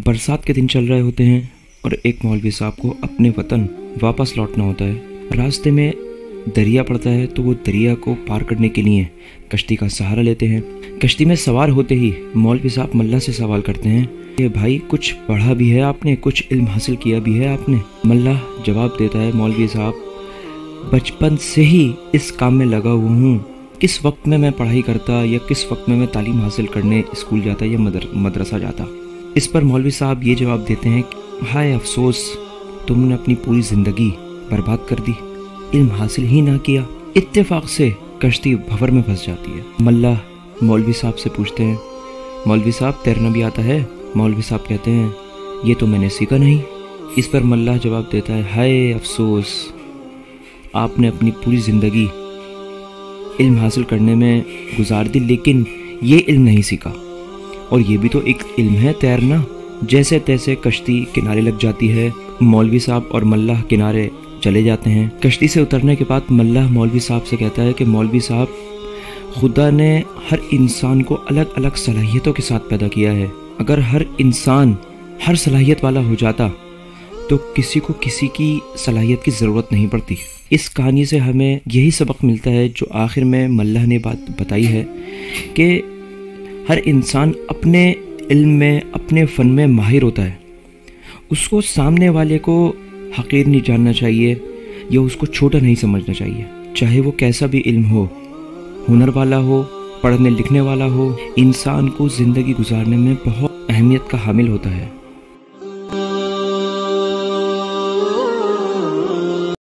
برسات کے دن چل رہے ہوتے ہیں اور ایک مولوی صاحب کو اپنے وطن واپس لوٹنا ہوتا ہے۔ راستے میں دریا پڑتا ہے تو وہ دریا کو پار کرنے کے لیے کشتی کا سہارا لیتے ہیں۔ کشتی میں سوار ہوتے ہی مولوی صاحب ملا سے سوال کرتے ہیں کہ بھائی کچھ پڑھا بھی ہے آپ نے، کچھ علم حاصل کیا بھی ہے آپ نے؟ ملا جواب دیتا ہے مولوی صاحب بچپن سے ہی اس کام میں لگا ہوا ہوں، کس وقت میں پڑھائی کرتا یا کس وقت میں تعلیم حاصل کرنے اسکول جاتا یا مدرسہ جاتا۔ اس پر مولوی صاحب یہ جواب دیتے ہیں ہائے افسوس، تم نے اپنی پوری زندگی برباد کر دی، علم حاصل ہی نہ کیا۔ اتفاق سے کشتی بھنور میں پھنس جاتی ہے۔ ملا مولوی صاحب سے پوچھتے ہیں مولوی صاحب تیرنا بھی آتا ہے؟ مولوی صاحب کہتے ہیں یہ تو میں نے سیکھا نہیں۔ اس پر ملا جواب دیتا ہے ہائے افسوس، آپ نے اپنی پوری زندگی علم حاصل کرنے میں گزار دی لیکن یہ علم نہیں سیکھا، اور یہ بھی تو ایک علم ہے تیرنا۔ جیسے تیسے کشتی کنارے لگ جاتی ہے، مولوی صاحب اور ملا کنارے چلے جاتے ہیں۔ کشتی سے اترنے کے بعد ملا مولوی صاحب سے کہتا ہے کہ مولوی صاحب خدا نے ہر انسان کو الگ الگ صلاحیتوں کے ساتھ پیدا کیا ہے، اگر ہر انسان ہر صلاحیت والا ہو جاتا تو کسی کو کسی کی صلاحیت کی ضرورت نہیں پڑتی۔ اس کہانی سے ہمیں یہی سبق ملتا ہے جو آخر میں ملا نے بات بتائی ہے کہ ہر انسان اپنے علم میں اپنے فن میں ماہر ہوتا ہے، اس کو سامنے والے کو حقیر نہیں جاننا چاہیے یا اس کو چھوٹا نہیں سمجھنا چاہیے، چاہے وہ کیسا بھی علم ہو، ہنر والا ہو، پڑھنے لکھنے والا ہو، انسان کو زندگی گزارنے میں بہت اہمیت کا حامل ہوتا ہے۔